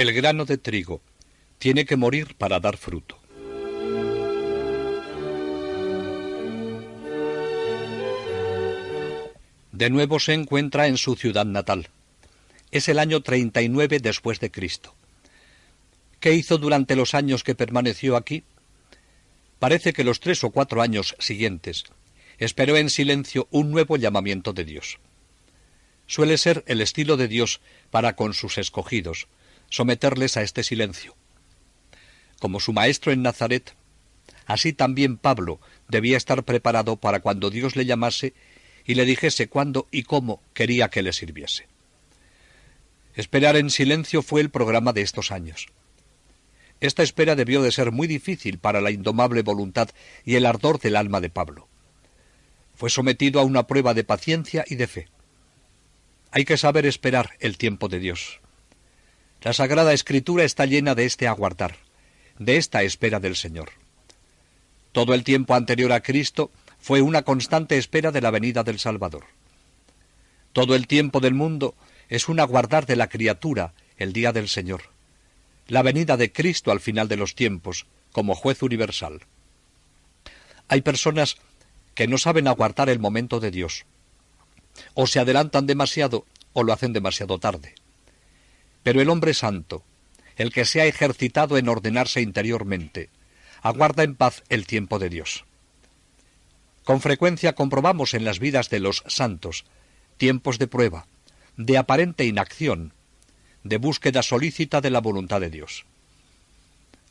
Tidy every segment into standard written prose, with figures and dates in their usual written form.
El grano de trigo tiene que morir para dar fruto. De nuevo se encuentra en su ciudad natal. Es el año 39 después de Cristo. ¿Qué hizo durante los años que permaneció aquí? Parece que los 3 o 4 años siguientes esperó en silencio un nuevo llamamiento de Dios. Suele ser el estilo de Dios para con sus escogidos, someterles a este silencio. Como su maestro en Nazaret, así también Pablo debía estar preparado para cuando Dios le llamase y le dijese cuándo y cómo quería que le sirviese. Esperar en silencio fue el programa de estos años. Esta espera debió de ser muy difícil para la indomable voluntad y el ardor del alma de Pablo. Fue sometido a una prueba de paciencia y de fe. Hay que saber esperar el tiempo de Dios. La Sagrada Escritura está llena de este aguardar, de esta espera del Señor. Todo el tiempo anterior a Cristo fue una constante espera de la venida del Salvador. Todo el tiempo del mundo es un aguardar de la criatura el día del Señor, la venida de Cristo al final de los tiempos, como juez universal. Hay personas que no saben aguardar el momento de Dios. O se adelantan demasiado o lo hacen demasiado tarde. Pero el hombre santo, el que se ha ejercitado en ordenarse interiormente, aguarda en paz el tiempo de Dios. Con frecuencia comprobamos en las vidas de los santos tiempos de prueba, de aparente inacción, de búsqueda solícita de la voluntad de Dios.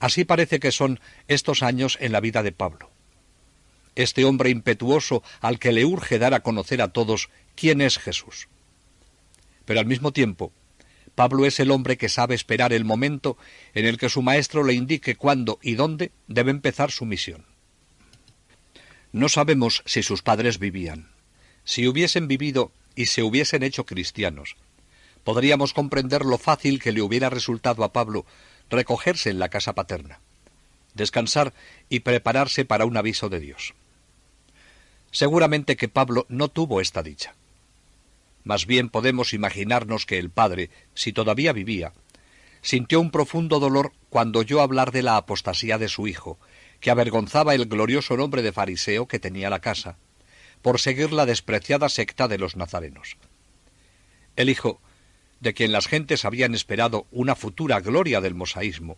Así parece que son estos años en la vida de Pablo. Este hombre impetuoso al que le urge dar a conocer a todos quién es Jesús. Pero al mismo tiempo, Pablo es el hombre que sabe esperar el momento en el que su maestro le indique cuándo y dónde debe empezar su misión. No sabemos si sus padres vivían. Si hubiesen vivido y se hubiesen hecho cristianos, podríamos comprender lo fácil que le hubiera resultado a Pablo recogerse en la casa paterna, descansar y prepararse para un aviso de Dios. Seguramente que Pablo no tuvo esta dicha. Más bien podemos imaginarnos que el padre, si todavía vivía, sintió un profundo dolor cuando oyó hablar de la apostasía de su hijo, que avergonzaba el glorioso nombre de fariseo que tenía la casa, por seguir la despreciada secta de los nazarenos. El hijo, de quien las gentes habían esperado una futura gloria del mosaísmo,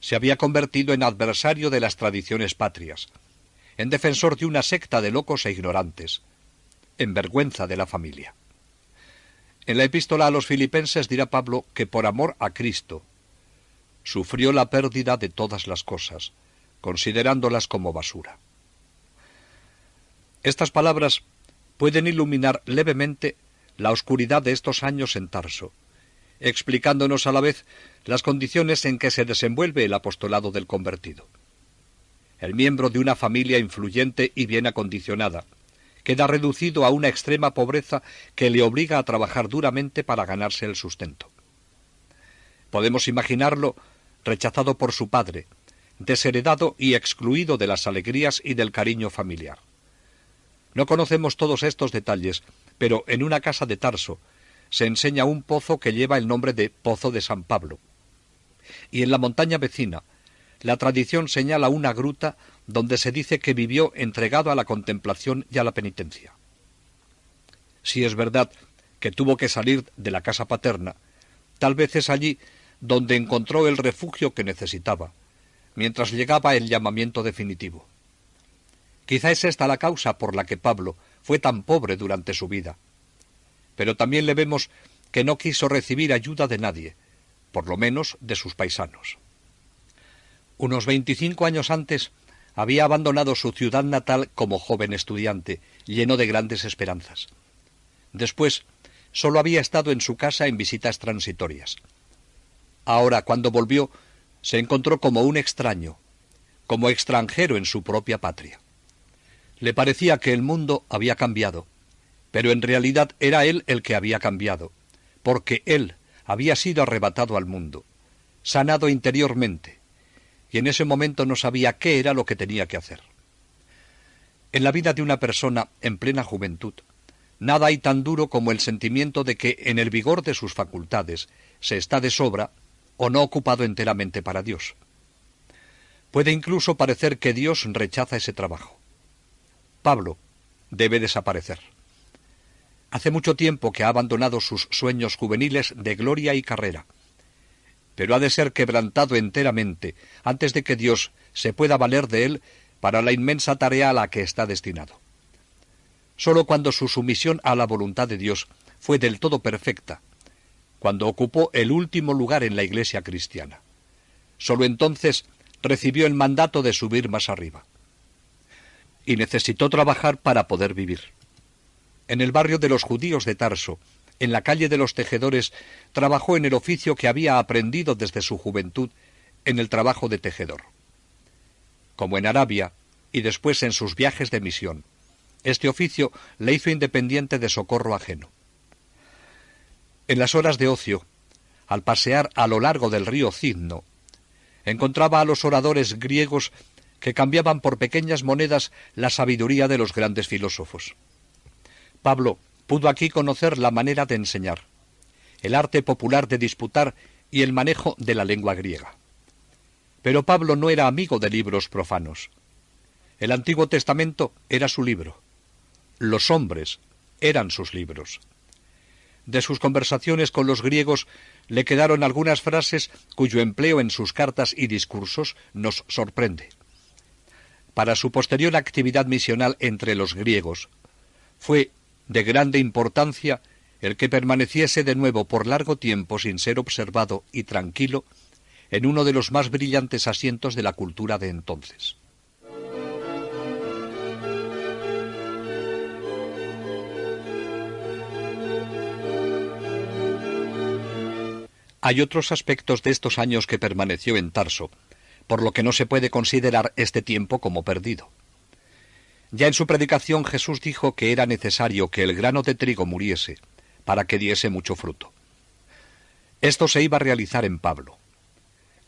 se había convertido en adversario de las tradiciones patrias, en defensor de una secta de locos e ignorantes, en vergüenza de la familia. En la epístola a los Filipenses dirá Pablo que por amor a Cristo sufrió la pérdida de todas las cosas, considerándolas como basura. Estas palabras pueden iluminar levemente la oscuridad de estos años en Tarso, explicándonos a la vez las condiciones en que se desenvuelve el apostolado del convertido. El miembro de una familia influyente y bien acondicionada queda reducido a una extrema pobreza que le obliga a trabajar duramente para ganarse el sustento. Podemos imaginarlo rechazado por su padre, desheredado y excluido de las alegrías y del cariño familiar. No conocemos todos estos detalles, pero en una casa de Tarso se enseña un pozo que lleva el nombre de Pozo de San Pablo. Y en la montaña vecina, la tradición señala una gruta donde se dice que vivió entregado a la contemplación y a la penitencia. Si es verdad que tuvo que salir de la casa paterna, tal vez es allí donde encontró el refugio que necesitaba, mientras llegaba el llamamiento definitivo. Quizá es esta la causa por la que Pablo fue tan pobre durante su vida. Pero también le vemos que no quiso recibir ayuda de nadie, por lo menos de sus paisanos. Unos 25 años antes había abandonado su ciudad natal como joven estudiante, lleno de grandes esperanzas. Después, solo había estado en su casa en visitas transitorias. Ahora, cuando volvió, se encontró como un extraño, como extranjero en su propia patria. Le parecía que el mundo había cambiado, pero en realidad era él el que había cambiado, porque él había sido arrebatado al mundo, sanado interiormente, y en ese momento no sabía qué era lo que tenía que hacer. En la vida de una persona en plena juventud, nada hay tan duro como el sentimiento de que en el vigor de sus facultades se está de sobra o no ocupado enteramente para Dios. Puede incluso parecer que Dios rechaza ese trabajo. Pablo debe desaparecer. Hace mucho tiempo que ha abandonado sus sueños juveniles de gloria y carrera, pero ha de ser quebrantado enteramente antes de que Dios se pueda valer de él para la inmensa tarea a la que está destinado. Sólo cuando su sumisión a la voluntad de Dios fue del todo perfecta, cuando ocupó el último lugar en la Iglesia cristiana, sólo entonces recibió el mandato de subir más arriba. Y necesitó trabajar para poder vivir. En el barrio de los judíos de Tarso, en la calle de los tejedores, trabajó en el oficio que había aprendido desde su juventud, en el trabajo de tejedor. Como en Arabia, y después en sus viajes de misión, este oficio le hizo independiente de socorro ajeno. En las horas de ocio, al pasear a lo largo del río Cidno, encontraba a los oradores griegos que cambiaban por pequeñas monedas la sabiduría de los grandes filósofos. Pablo pudo aquí conocer la manera de enseñar, el arte popular de disputar y el manejo de la lengua griega. Pero Pablo no era amigo de libros profanos. El Antiguo Testamento era su libro. Los hombres eran sus libros. De sus conversaciones con los griegos le quedaron algunas frases cuyo empleo en sus cartas y discursos nos sorprende. Para su posterior actividad misional entre los griegos, fue de grande importancia el que permaneciese de nuevo por largo tiempo sin ser observado y tranquilo en uno de los más brillantes asientos de la cultura de entonces. Hay otros aspectos de estos años que permaneció en Tarso, por lo que no se puede considerar este tiempo como perdido. Ya en su predicación Jesús dijo que era necesario que el grano de trigo muriese, para que diese mucho fruto. Esto se iba a realizar en Pablo.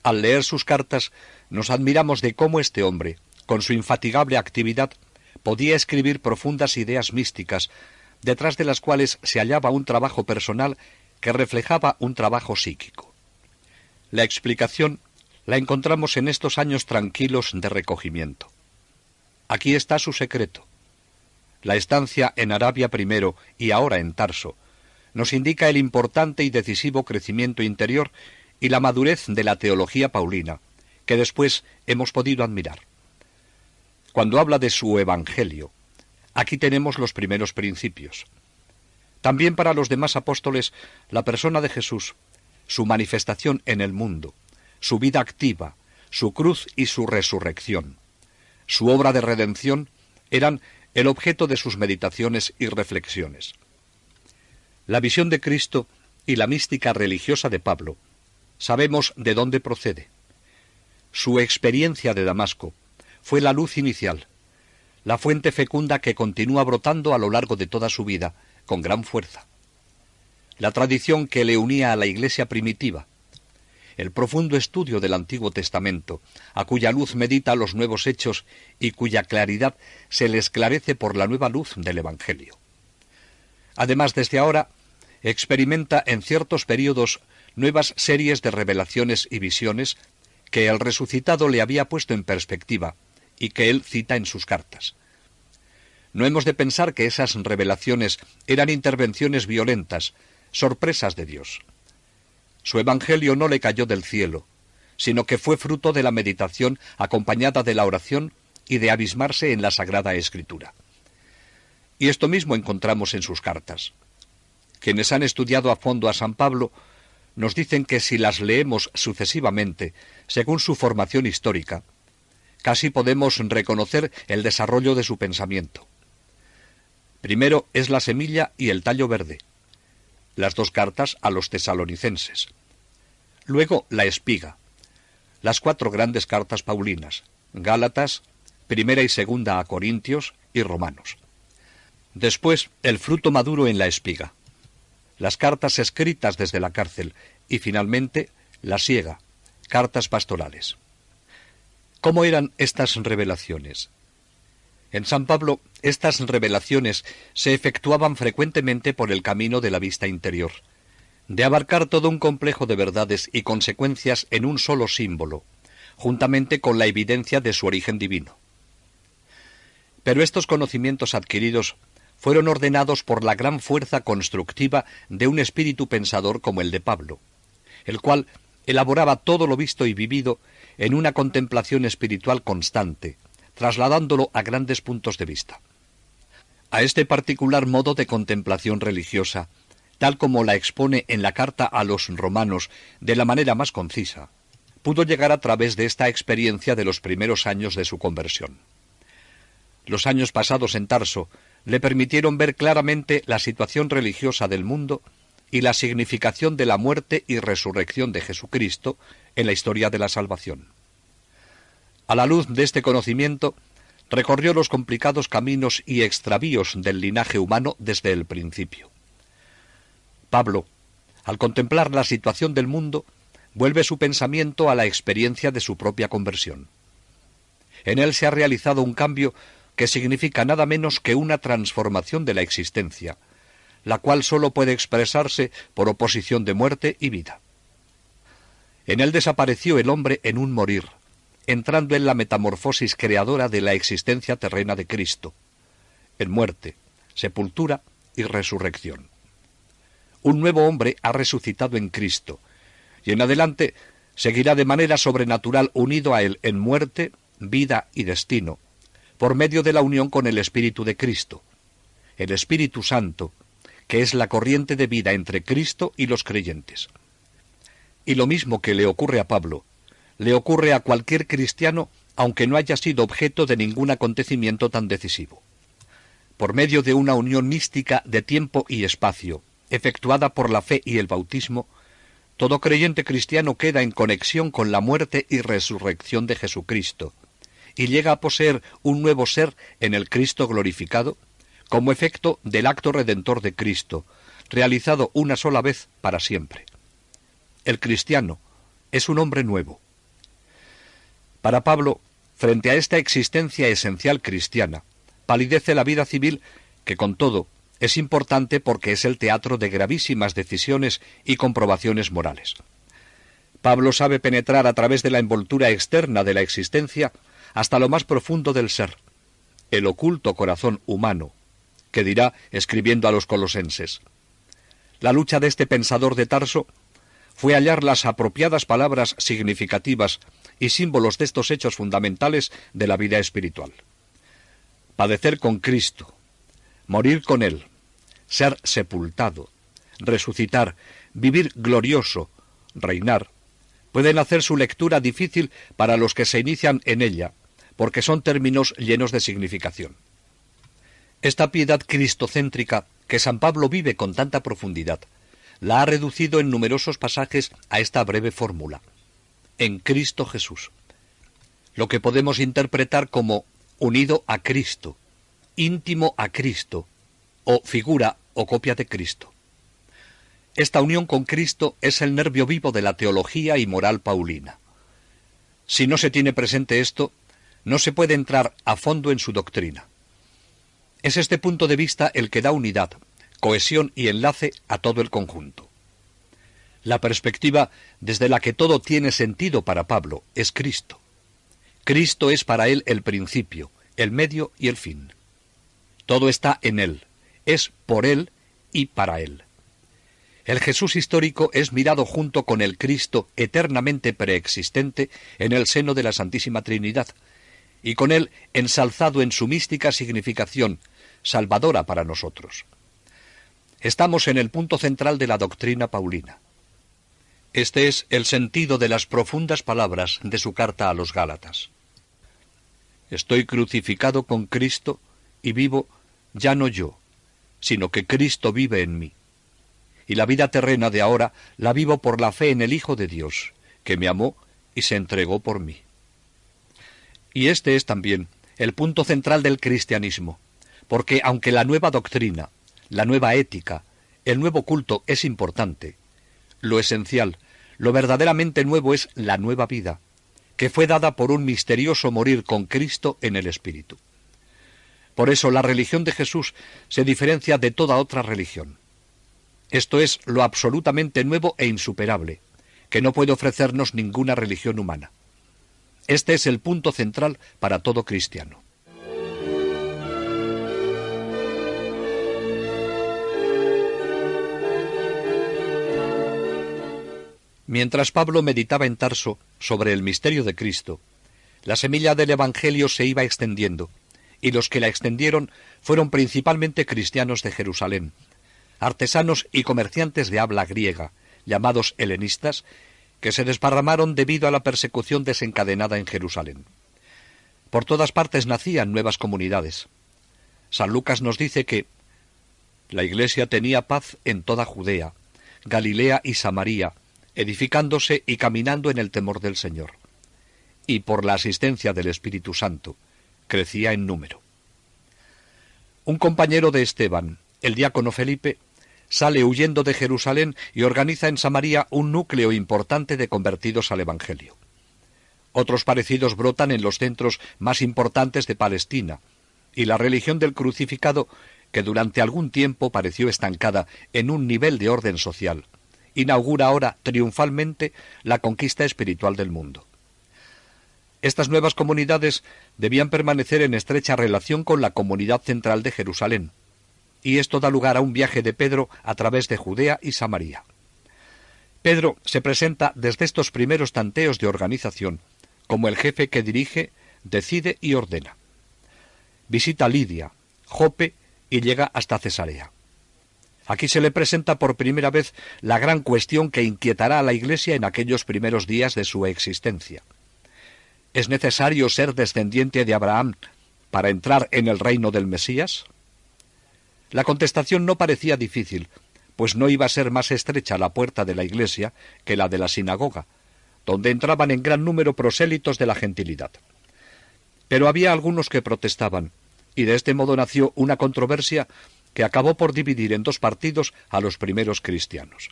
Al leer sus cartas, nos admiramos de cómo este hombre, con su infatigable actividad, podía escribir profundas ideas místicas, detrás de las cuales se hallaba un trabajo personal que reflejaba un trabajo psíquico. La explicación la encontramos en estos años tranquilos de recogimiento. Aquí está su secreto. La estancia en Arabia primero y ahora en Tarso nos indica el importante y decisivo crecimiento interior y la madurez de la teología paulina, que después hemos podido admirar. Cuando habla de su evangelio, aquí tenemos los primeros principios. También para los demás apóstoles, la persona de Jesús, su manifestación en el mundo, su vida activa, su cruz y su resurrección, su obra de redención, eran el objeto de sus meditaciones y reflexiones. La visión de Cristo y la mística religiosa de Pablo, sabemos de dónde procede. Su experiencia de Damasco fue la luz inicial, la fuente fecunda que continúa brotando a lo largo de toda su vida, con gran fuerza. La tradición que le unía a la Iglesia primitiva, el profundo estudio del Antiguo Testamento, a cuya luz medita los nuevos hechos y cuya claridad se le esclarece por la nueva luz del Evangelio. Además, desde ahora, experimenta en ciertos períodos nuevas series de revelaciones y visiones que el resucitado le había puesto en perspectiva y que él cita en sus cartas. No hemos de pensar que esas revelaciones eran intervenciones violentas, sorpresas de Dios. Su evangelio no le cayó del cielo, sino que fue fruto de la meditación acompañada de la oración y de abismarse en la Sagrada Escritura. Y esto mismo encontramos en sus cartas. Quienes han estudiado a fondo a San Pablo nos dicen que si las leemos sucesivamente, según su formación histórica, casi podemos reconocer el desarrollo de su pensamiento. Primero es la semilla y el tallo verde, las dos cartas a los tesalonicenses. Luego la espiga, las 4 grandes cartas paulinas, Gálatas, primera y segunda a Corintios y Romanos. Después el fruto maduro en la espiga, las cartas escritas desde la cárcel y finalmente la siega, cartas pastorales. ¿Cómo eran estas revelaciones? En San Pablo, estas revelaciones se efectuaban frecuentemente por el camino de la vista interior, de abarcar todo un complejo de verdades y consecuencias en un solo símbolo, juntamente con la evidencia de su origen divino. Pero estos conocimientos adquiridos fueron ordenados por la gran fuerza constructiva de un espíritu pensador como el de Pablo, el cual elaboraba todo lo visto y vivido en una contemplación espiritual constante, trasladándolo a grandes puntos de vista. A este particular modo de contemplación religiosa, tal como la expone en la carta a los romanos de la manera más concisa, pudo llegar a través de esta experiencia de los primeros años de su conversión. Los años pasados en Tarso le permitieron ver claramente la situación religiosa del mundo y la significación de la muerte y resurrección de Jesucristo en la historia de la salvación. A la luz de este conocimiento, recorrió los complicados caminos y extravíos del linaje humano desde el principio. Pablo, al contemplar la situación del mundo, vuelve su pensamiento a la experiencia de su propia conversión. En él se ha realizado un cambio que significa nada menos que una transformación de la existencia, la cual sólo puede expresarse por oposición de muerte y vida. En él desapareció el hombre en un morir, entrando en la metamorfosis creadora de la existencia terrena de Cristo, en muerte, sepultura y resurrección. Un nuevo hombre ha resucitado en Cristo, y en adelante seguirá de manera sobrenatural unido a él en muerte, vida y destino, por medio de la unión con el Espíritu de Cristo, el Espíritu Santo, que es la corriente de vida entre Cristo y los creyentes. Y lo mismo que le ocurre a Pablo, le ocurre a cualquier cristiano, aunque no haya sido objeto de ningún acontecimiento tan decisivo. Por medio de una unión mística de tiempo y espacio, efectuada por la fe y el bautismo, todo creyente cristiano queda en conexión con la muerte y resurrección de Jesucristo, y llega a poseer un nuevo ser en el Cristo glorificado, como efecto del acto redentor de Cristo, realizado una sola vez para siempre. El cristiano es un hombre nuevo. Para Pablo, frente a esta existencia esencial cristiana, palidece la vida civil que, con todo, es importante porque es el teatro de gravísimas decisiones y comprobaciones morales. Pablo sabe penetrar a través de la envoltura externa de la existencia hasta lo más profundo del ser, el oculto corazón humano, que dirá escribiendo a los colosenses. La lucha de este pensador de Tarso fue hallar las apropiadas palabras significativas y símbolos de estos hechos fundamentales de la vida espiritual. Padecer con Cristo, morir con Él, ser sepultado, resucitar, vivir glorioso, reinar, pueden hacer su lectura difícil para los que se inician en ella, porque son términos llenos de significación. Esta piedad cristocéntrica que San Pablo vive con tanta profundidad, la ha reducido en numerosos pasajes a esta breve fórmula: en Cristo Jesús, lo que podemos interpretar como unido a Cristo, íntimo a Cristo, o figura o copia de Cristo. Esta unión con Cristo es el nervio vivo de la teología y moral paulina. Si no se tiene presente esto, no se puede entrar a fondo en su doctrina. Es este punto de vista el que da unidad, cohesión y enlace a todo el conjunto. La perspectiva desde la que todo tiene sentido para Pablo es Cristo. Cristo es para él el principio, el medio y el fin. Todo está en él, es por él y para él. El Jesús histórico es mirado junto con el Cristo eternamente preexistente en el seno de la Santísima Trinidad, y con él ensalzado en su mística significación, salvadora para nosotros. Estamos en el punto central de la doctrina paulina. Este es el sentido de las profundas palabras de su carta a los Gálatas. Estoy crucificado con Cristo y vivo ya no yo, sino que Cristo vive en mí. Y la vida terrena de ahora la vivo por la fe en el Hijo de Dios, que me amó y se entregó por mí. Y este es también el punto central del cristianismo, porque aunque la nueva doctrina, la nueva ética, el nuevo culto es importante, lo esencial, lo verdaderamente nuevo es la nueva vida, que fue dada por un misterioso morir con Cristo en el Espíritu. Por eso la religión de Jesús se diferencia de toda otra religión. Esto es lo absolutamente nuevo e insuperable, que no puede ofrecernos ninguna religión humana. Este es el punto central para todo cristiano. Mientras Pablo meditaba en Tarso sobre el misterio de Cristo, la semilla del Evangelio se iba extendiendo, y los que la extendieron fueron principalmente cristianos de Jerusalén, artesanos y comerciantes de habla griega, llamados helenistas, que se desparramaron debido a la persecución desencadenada en Jerusalén. Por todas partes nacían nuevas comunidades. San Lucas nos dice que la Iglesia tenía paz en toda Judea, Galilea y Samaria, edificándose y caminando en el temor del Señor. Y por la asistencia del Espíritu Santo, crecía en número. Un compañero de Esteban, el diácono Felipe, sale huyendo de Jerusalén y organiza en Samaria un núcleo importante de convertidos al Evangelio. Otros parecidos brotan en los centros más importantes de Palestina, y la religión del crucificado, que durante algún tiempo pareció estancada en un nivel de orden social, inaugura ahora triunfalmente la conquista espiritual del mundo. Estas nuevas comunidades debían permanecer en estrecha relación con la comunidad central de Jerusalén, y esto da lugar a un viaje de Pedro a través de Judea y Samaria. Pedro se presenta desde estos primeros tanteos de organización como el jefe que dirige, decide y ordena. Visita Lidia, Jope y llega hasta Cesarea. Aquí se le presenta por primera vez la gran cuestión que inquietará a la Iglesia en aquellos primeros días de su existencia. ¿Es necesario ser descendiente de Abraham para entrar en el reino del Mesías? La contestación no parecía difícil, pues no iba a ser más estrecha la puerta de la Iglesia que la de la sinagoga, donde entraban en gran número prosélitos de la gentilidad. Pero había algunos que protestaban, y de este modo nació una controversia que acabó por dividir en dos partidos a los primeros cristianos.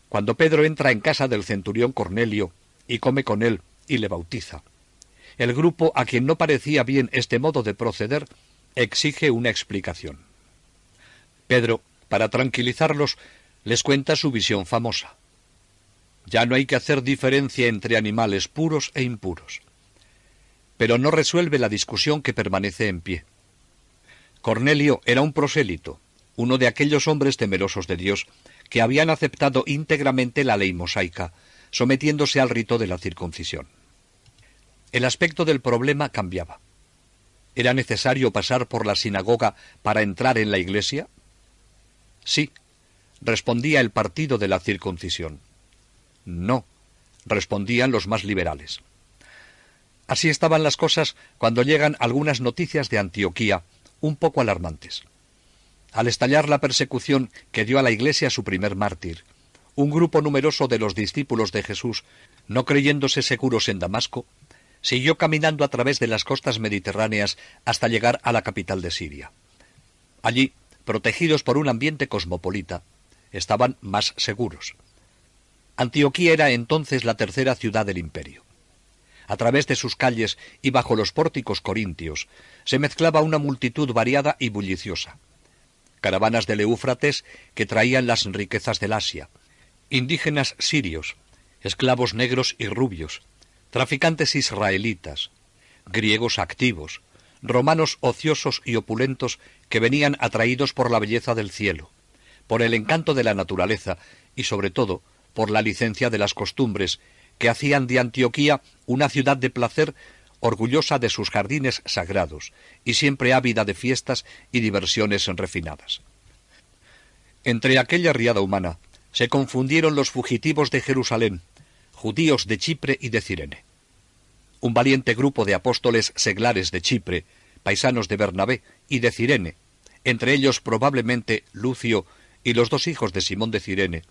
Cuando Pedro entra en casa del centurión Cornelio y come con él y le bautiza, el grupo a quien no parecía bien este modo de proceder exige una explicación. Pedro, para tranquilizarlos, les cuenta su visión famosa. Ya no hay que hacer diferencia entre animales puros e impuros. Pero no resuelve la discusión que permanece en pie. Cornelio era un prosélito, uno de aquellos hombres temerosos de Dios que habían aceptado íntegramente la ley mosaica, sometiéndose al rito de la circuncisión. El aspecto del problema cambiaba. ¿Era necesario pasar por la sinagoga para entrar en la iglesia? Sí, respondía el partido de la circuncisión. No, respondían los más liberales. Así estaban las cosas cuando llegan algunas noticias de Antioquía, un poco alarmantes. Al estallar la persecución que dio a la Iglesia su primer mártir, un grupo numeroso de los discípulos de Jesús, no creyéndose seguros en Damasco, siguió caminando a través de las costas mediterráneas hasta llegar a la capital de Siria. Allí, protegidos por un ambiente cosmopolita, estaban más seguros. Antioquía era entonces la tercera ciudad del imperio. A través de sus calles y bajo los pórticos corintios se mezclaba una multitud variada y bulliciosa. Caravanas del Éufrates que traían las riquezas del Asia, indígenas sirios, esclavos negros y rubios, traficantes israelitas, griegos activos, romanos ociosos y opulentos que venían atraídos por la belleza del cielo, por el encanto de la naturaleza y sobre todo por la licencia de las costumbres que hacían de Antioquía una ciudad de placer orgullosa de sus jardines sagrados y siempre ávida de fiestas y diversiones refinadas. Entre aquella riada humana se confundieron los fugitivos de Jerusalén, judíos de Chipre y de Cirene. Un valiente grupo de apóstoles seglares de Chipre, paisanos de Bernabé y de Cirene, entre ellos probablemente Lucio y los dos hijos de Simón de Cirene,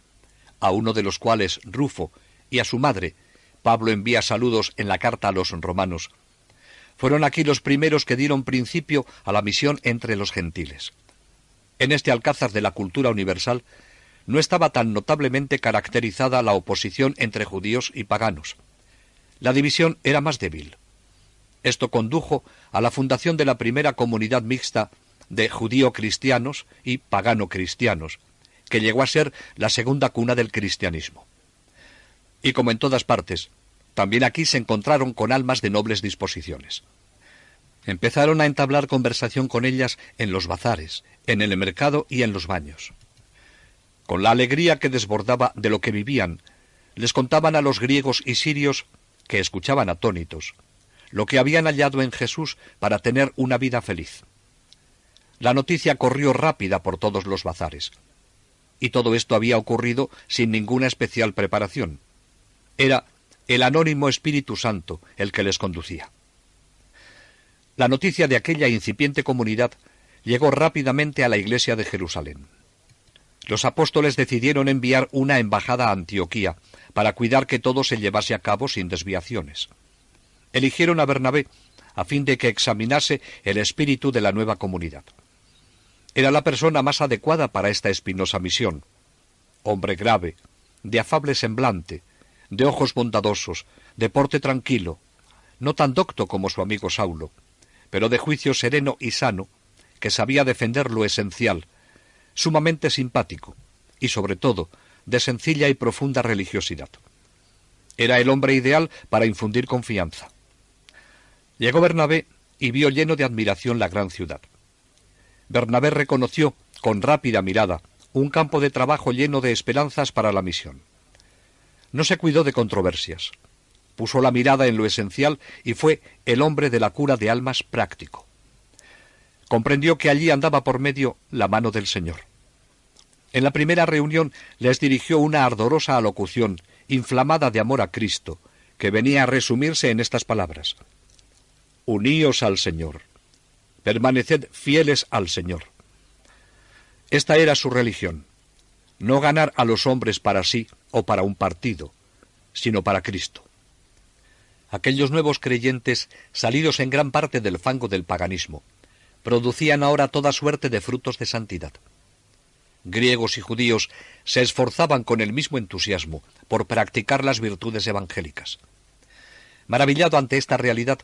a uno de los cuales, Rufo, y a su madre, Pablo envía saludos en la carta a los romanos, fueron aquí los primeros que dieron principio a la misión entre los gentiles. En este alcázar de la cultura universal no estaba tan notablemente caracterizada la oposición entre judíos y paganos. La división era más débil. Esto condujo a la fundación de la primera comunidad mixta de judío-cristianos y pagano-cristianos, que llegó a ser la segunda cuna del cristianismo. Y como en todas partes, también aquí se encontraron con almas de nobles disposiciones. Empezaron a entablar conversación con ellas en los bazares, en el mercado y en los baños. Con la alegría que desbordaba de lo que vivían, les contaban a los griegos y sirios, que escuchaban atónitos, lo que habían hallado en Jesús para tener una vida feliz. La noticia corrió rápida por todos los bazares. Y todo esto había ocurrido sin ninguna especial preparación. Era el anónimo Espíritu Santo el que les conducía. La noticia de aquella incipiente comunidad llegó rápidamente a la iglesia de Jerusalén. Los apóstoles decidieron enviar una embajada a Antioquía para cuidar que todo se llevase a cabo sin desviaciones. Eligieron a Bernabé a fin de que examinase el espíritu de la nueva comunidad. Era la persona más adecuada para esta espinosa misión. Hombre grave, de afable semblante, de ojos bondadosos, de porte tranquilo, no tan docto como su amigo Saulo, pero de juicio sereno y sano, que sabía defender lo esencial, sumamente simpático y, sobre todo, de sencilla y profunda religiosidad. Era el hombre ideal para infundir confianza. Llegó Bernabé y vio lleno de admiración la gran ciudad. Bernabé reconoció, con rápida mirada, un campo de trabajo lleno de esperanzas para la misión. No se cuidó de controversias. Puso la mirada en lo esencial y fue el hombre de la cura de almas práctico. Comprendió que allí andaba por medio la mano del Señor. En la primera reunión les dirigió una ardorosa alocución, inflamada de amor a Cristo, que venía a resumirse en estas palabras: «Uníos al Señor, permaneced fieles al Señor». Esta era su religión: no ganar a los hombres para sí o para un partido, sino para Cristo. Aquellos nuevos creyentes, salidos en gran parte del fango del paganismo, producían ahora toda suerte de frutos de santidad. Griegos y judíos se esforzaban con el mismo entusiasmo por practicar las virtudes evangélicas. Maravillado ante esta realidad,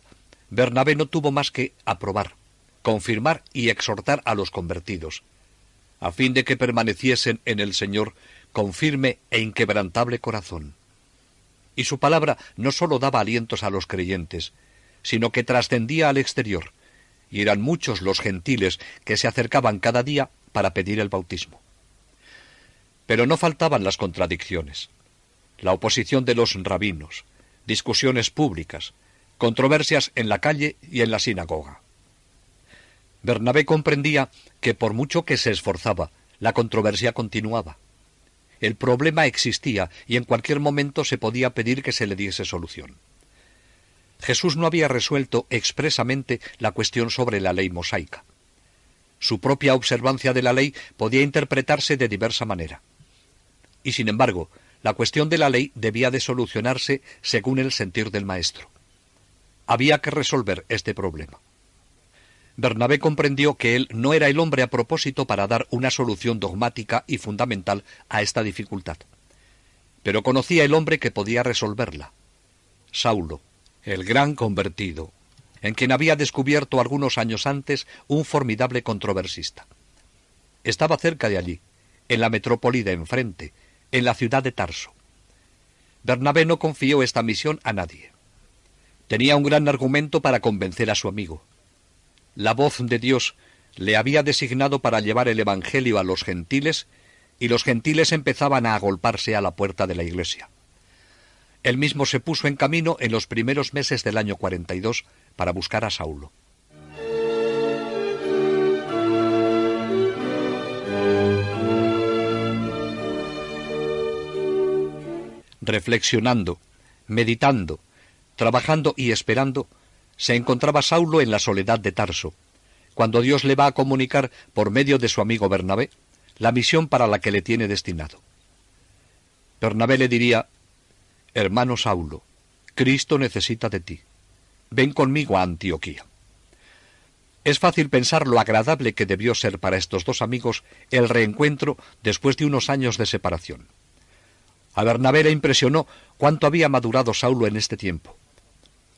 Bernabé no tuvo más que aprobar, confirmar y exhortar a los convertidos, a fin de que permaneciesen en el Señor con firme e inquebrantable corazón. Y su palabra no sólo daba alientos a los creyentes, sino que trascendía al exterior, y eran muchos los gentiles que se acercaban cada día para pedir el bautismo. Pero no faltaban las contradicciones, la oposición de los rabinos, discusiones públicas, controversias en la calle y en la sinagoga. Bernabé comprendía que por mucho que se esforzaba, la controversia continuaba. El problema existía y en cualquier momento se podía pedir que se le diese solución. Jesús no había resuelto expresamente la cuestión sobre la ley mosaica. Su propia observancia de la ley podía interpretarse de diversa manera. Y sin embargo, la cuestión de la ley debía de solucionarse según el sentir del Maestro. Había que resolver este problema. Bernabé comprendió que él no era el hombre a propósito para dar una solución dogmática y fundamental a esta dificultad. Pero conocía el hombre que podía resolverla: Saulo, el gran convertido, en quien había descubierto algunos años antes un formidable controversista. Estaba cerca de allí, en la metrópoli de enfrente, en la ciudad de Tarso. Bernabé no confió esta misión a nadie. Tenía un gran argumento para convencer a su amigo. La voz de Dios le había designado para llevar el Evangelio a los gentiles, y los gentiles empezaban a agolparse a la puerta de la iglesia. Él mismo se puso en camino en los primeros meses del año 42 para buscar a Saulo. Reflexionando, meditando, trabajando y esperando, se encontraba Saulo en la soledad de Tarso, cuando Dios le va a comunicar, por medio de su amigo Bernabé, la misión para la que le tiene destinado. Bernabé le diría: «Hermano Saulo, Cristo necesita de ti. Ven conmigo a Antioquía». Es fácil pensar lo agradable que debió ser para estos dos amigos el reencuentro después de unos años de separación. A Bernabé le impresionó cuánto había madurado Saulo en este tiempo.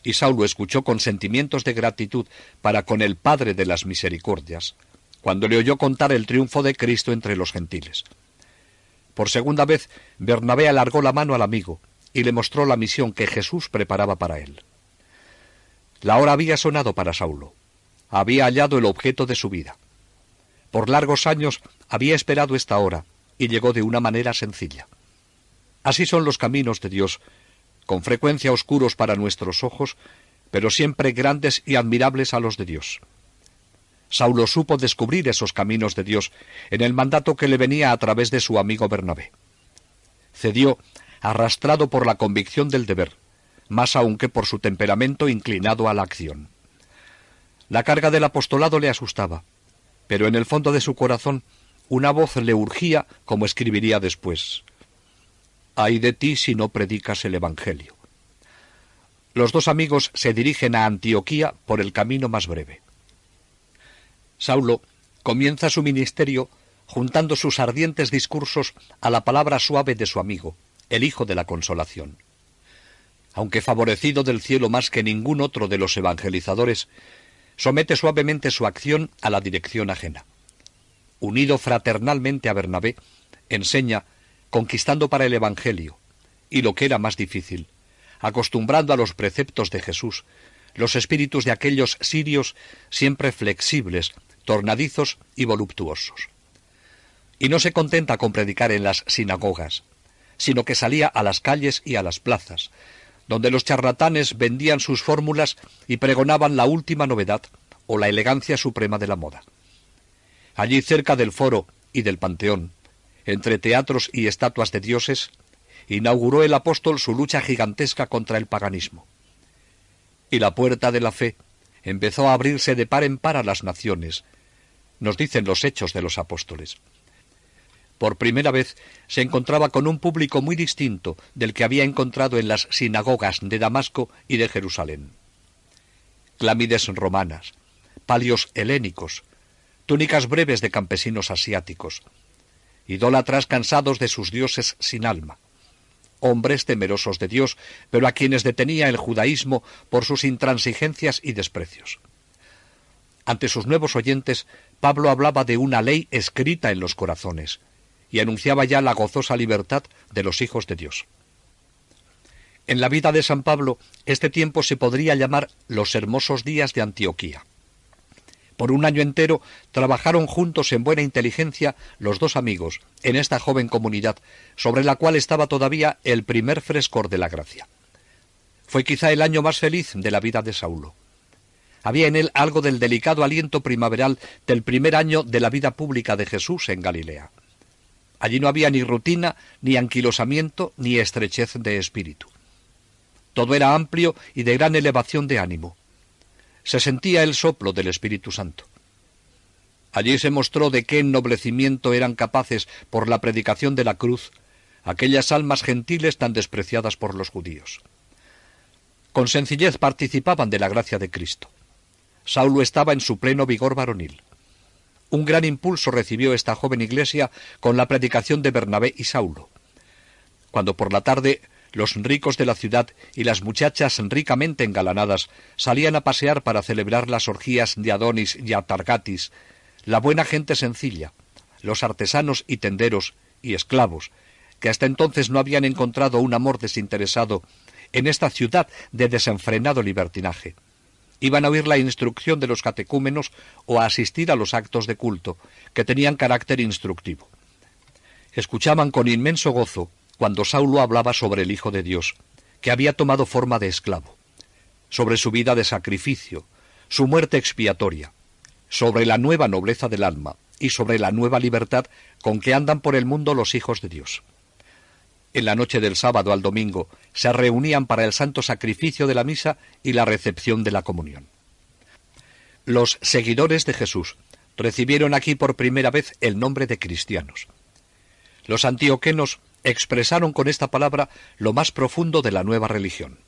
Y Saulo escuchó con sentimientos de gratitud para con el Padre de las Misericordias, cuando le oyó contar el triunfo de Cristo entre los gentiles. Por segunda vez, Bernabé alargó la mano al amigo y le mostró la misión que Jesús preparaba para él. La hora había sonado para Saulo. Había hallado el objeto de su vida. Por largos años había esperado esta hora y llegó de una manera sencilla. Así son los caminos de Dios, con frecuencia oscuros para nuestros ojos, pero siempre grandes y admirables a los de Dios. Saulo supo descubrir esos caminos de Dios en el mandato que le venía a través de su amigo Bernabé. Cedió, arrastrado por la convicción del deber, más aún que por su temperamento inclinado a la acción. La carga del apostolado le asustaba, pero en el fondo de su corazón una voz le urgía, como escribiría después: «Ay de ti si no predicas el Evangelio». Los dos amigos se dirigen a Antioquía por el camino más breve. Saulo comienza su ministerio juntando sus ardientes discursos a la palabra suave de su amigo, el Hijo de la Consolación. Aunque favorecido del cielo más que ningún otro de los evangelizadores, somete suavemente su acción a la dirección ajena. Unido fraternalmente a Bernabé, enseña, conquistando para el Evangelio, y lo que era más difícil, acostumbrando a los preceptos de Jesús, los espíritus de aquellos sirios siempre flexibles, tornadizos y voluptuosos. Y no se contenta con predicar en las sinagogas, sino que salía a las calles y a las plazas, donde los charlatanes vendían sus fórmulas y pregonaban la última novedad o la elegancia suprema de la moda. Allí cerca del Foro y del Panteón, entre teatros y estatuas de dioses, inauguró el apóstol su lucha gigantesca contra el paganismo. Y la puerta de la fe empezó a abrirse de par en par a las naciones, nos dicen los Hechos de los Apóstoles. Por primera vez se encontraba con un público muy distinto del que había encontrado en las sinagogas de Damasco y de Jerusalén. Clámides romanas, palios helénicos, túnicas breves de campesinos asiáticos, idólatras cansados de sus dioses sin alma, hombres temerosos de Dios, pero a quienes detenía el judaísmo por sus intransigencias y desprecios. Ante sus nuevos oyentes, Pablo hablaba de una ley escrita en los corazones, y anunciaba ya la gozosa libertad de los hijos de Dios. En la vida de San Pablo, este tiempo se podría llamar los hermosos días de Antioquía. Por un año entero trabajaron juntos en buena inteligencia los dos amigos en esta joven comunidad, sobre la cual estaba todavía el primer frescor de la gracia. Fue quizá el año más feliz de la vida de Saulo. Había en él algo del delicado aliento primaveral del primer año de la vida pública de Jesús en Galilea. Allí no había ni rutina, ni anquilosamiento, ni estrechez de espíritu. Todo era amplio y de gran elevación de ánimo. Se sentía el soplo del Espíritu Santo. Allí se mostró de qué ennoblecimiento eran capaces por la predicación de la cruz aquellas almas gentiles tan despreciadas por los judíos. Con sencillez participaban de la gracia de Cristo. Saulo estaba en su pleno vigor varonil. Un gran impulso recibió esta joven iglesia con la predicación de Bernabé y Saulo. Cuando por la tarde los ricos de la ciudad y las muchachas ricamente engalanadas salían a pasear para celebrar las orgías de Adonis y Atargatis, la buena gente sencilla, los artesanos y tenderos y esclavos, que hasta entonces no habían encontrado un amor desinteresado en esta ciudad de desenfrenado libertinaje, iban a oír la instrucción de los catecúmenos o a asistir a los actos de culto, que tenían carácter instructivo. Escuchaban con inmenso gozo cuando Saulo hablaba sobre el Hijo de Dios, que había tomado forma de esclavo, sobre su vida de sacrificio, su muerte expiatoria, sobre la nueva nobleza del alma y sobre la nueva libertad con que andan por el mundo los hijos de Dios. En la noche del sábado al domingo se reunían para el santo sacrificio de la misa y la recepción de la comunión. Los seguidores de Jesús recibieron aquí por primera vez el nombre de cristianos. Los antioquenos expresaron con esta palabra lo más profundo de la nueva religión.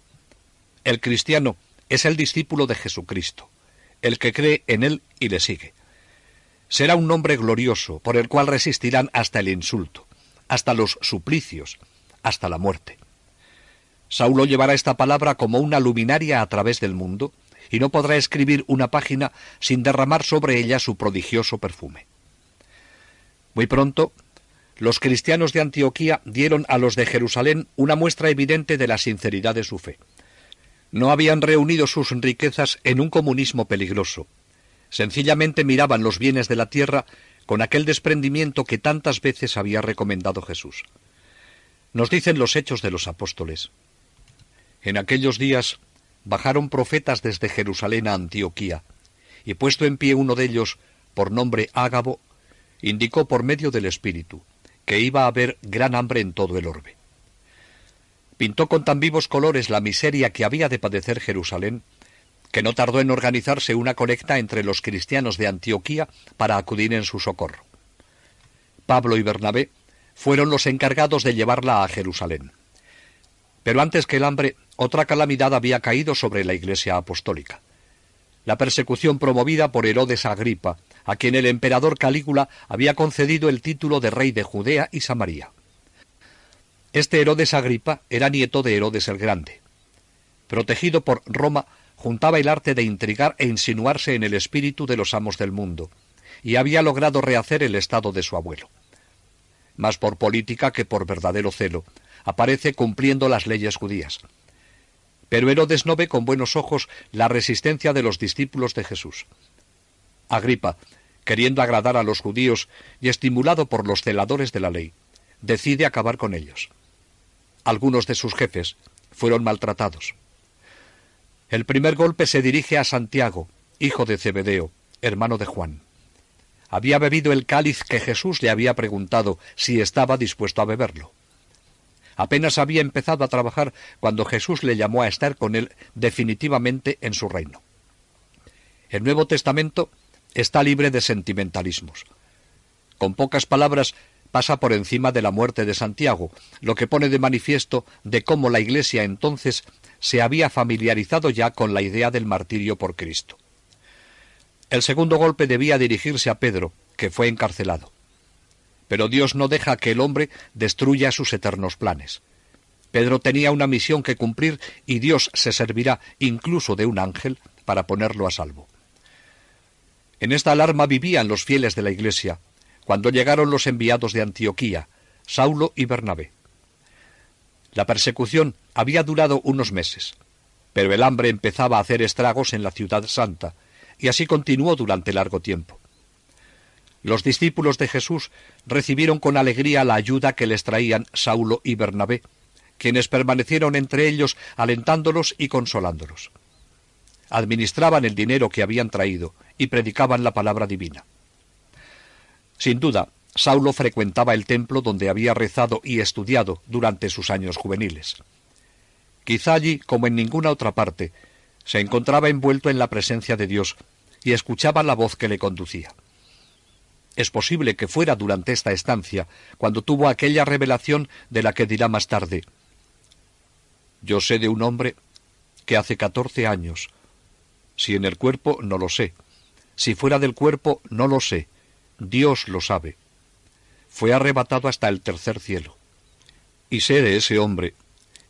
El cristiano es el discípulo de Jesucristo, el que cree en él y le sigue. Será un nombre glorioso por el cual resistirán hasta el insulto, hasta los suplicios, hasta la muerte. Saulo llevará esta palabra como una luminaria a través del mundo y no podrá escribir una página sin derramar sobre ella su prodigioso perfume. Muy pronto, los cristianos de Antioquía dieron a los de Jerusalén una muestra evidente de la sinceridad de su fe. No habían reunido sus riquezas en un comunismo peligroso. Sencillamente miraban los bienes de la tierra con aquel desprendimiento que tantas veces había recomendado Jesús. Nos dicen los Hechos de los Apóstoles: en aquellos días bajaron profetas desde Jerusalén a Antioquía, y puesto en pie uno de ellos, por nombre Ágabo, indicó por medio del Espíritu que iba a haber gran hambre en todo el orbe. Pintó con tan vivos colores la miseria que había de padecer Jerusalén, que no tardó en organizarse una colecta entre los cristianos de Antioquía para acudir en su socorro. Pablo y Bernabé fueron los encargados de llevarla a Jerusalén. Pero antes que el hambre, otra calamidad había caído sobre la Iglesia apostólica: la persecución promovida por Herodes Agripa, a quien el emperador Calígula había concedido el título de rey de Judea y Samaria. Este Herodes Agripa era nieto de Herodes el Grande. Protegido por Roma, juntaba el arte de intrigar e insinuarse en el espíritu de los amos del mundo, y había logrado rehacer el estado de su abuelo. Más por política que por verdadero celo, aparece cumpliendo las leyes judías. Pero Herodes no ve con buenos ojos la resistencia de los discípulos de Jesús. Agripa, queriendo agradar a los judíos y estimulado por los celadores de la ley, decide acabar con ellos. Algunos de sus jefes fueron maltratados. El primer golpe se dirige a Santiago, hijo de Zebedeo, hermano de Juan. Había bebido el cáliz que Jesús le había preguntado si estaba dispuesto a beberlo. Apenas había empezado a trabajar cuando Jesús le llamó a estar con él definitivamente en su reino. El Nuevo Testamento está libre de sentimentalismos. Con pocas palabras pasa por encima de la muerte de Santiago, lo que pone de manifiesto de cómo la Iglesia entonces se había familiarizado ya con la idea del martirio por Cristo. El segundo golpe debía dirigirse a Pedro, que fue encarcelado. Pero Dios no deja que el hombre destruya sus eternos planes. Pedro tenía una misión que cumplir y Dios se servirá incluso de un ángel para ponerlo a salvo. En esta alarma vivían los fieles de la Iglesia, cuando llegaron los enviados de Antioquía, Saulo y Bernabé. La persecución había durado unos meses, pero el hambre empezaba a hacer estragos en la ciudad santa, y así continuó durante largo tiempo. Los discípulos de Jesús recibieron con alegría la ayuda que les traían Saulo y Bernabé, quienes permanecieron entre ellos alentándolos y consolándolos. Administraban el dinero que habían traído y predicaban la palabra divina. Sin duda, Saulo frecuentaba el templo donde había rezado y estudiado durante sus años juveniles. Quizá allí, como en ninguna otra parte, se encontraba envuelto en la presencia de Dios y escuchaba la voz que le conducía. Es posible que fuera durante esta estancia cuando tuvo aquella revelación de la que dirá más tarde: yo sé de un hombre que hace 14 años, si en el cuerpo no lo sé, si fuera del cuerpo no lo sé, Dios lo sabe, fue arrebatado hasta el tercer cielo. Y sé de ese hombre,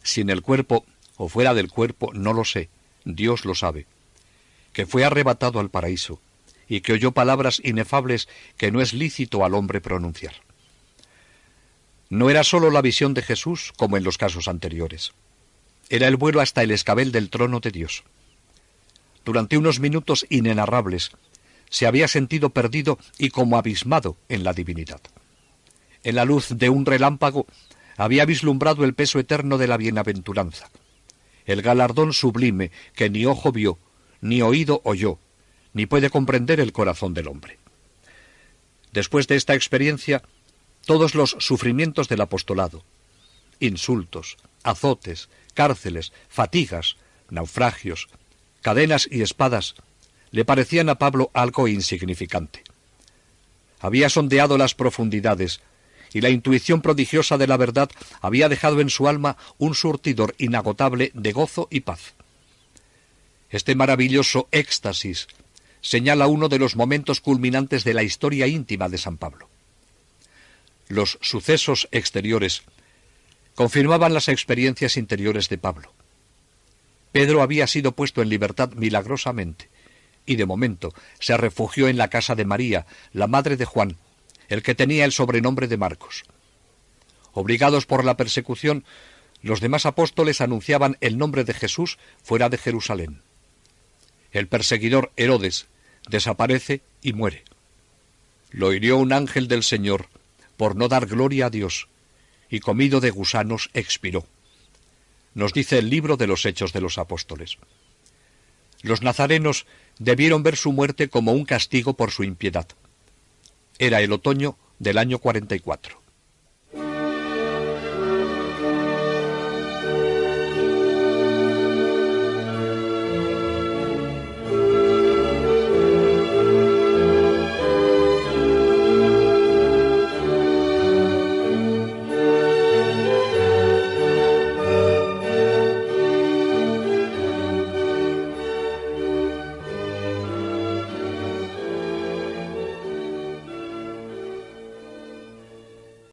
si en el cuerpo o fuera del cuerpo no lo sé, Dios lo sabe, que fue arrebatado al paraíso, y que oyó palabras inefables que no es lícito al hombre pronunciar. No era sólo la visión de Jesús, como en los casos anteriores. Era el vuelo hasta el escabel del trono de Dios. Durante unos minutos inenarrables, se había sentido perdido y como abismado en la divinidad. En la luz de un relámpago, había vislumbrado el peso eterno de la bienaventuranza, el galardón sublime que ni ojo vio, ni oído oyó, ni puede comprender el corazón del hombre. Después de esta experiencia, todos los sufrimientos del apostolado, insultos, azotes, cárceles, fatigas, naufragios, cadenas y espadas, le parecían a Pablo algo insignificante. Había sondeado las profundidades, y la intuición prodigiosa de la verdad había dejado en su alma un surtidor inagotable de gozo y paz. Este maravilloso éxtasis señala uno de los momentos culminantes de la historia íntima de San Pablo. Los sucesos exteriores confirmaban las experiencias interiores de Pablo. Pedro había sido puesto en libertad milagrosamente, y de momento se refugió en la casa de María, la madre de Juan, el que tenía el sobrenombre de Marcos. Obligados por la persecución, los demás apóstoles anunciaban el nombre de Jesús fuera de Jerusalén. El perseguidor Herodes desaparece y muere. Lo hirió un ángel del Señor por no dar gloria a Dios, y comido de gusanos expiró. Nos dice el libro de los Hechos de los Apóstoles. Los nazarenos debieron ver su muerte como un castigo por su impiedad. Era el otoño del año 44.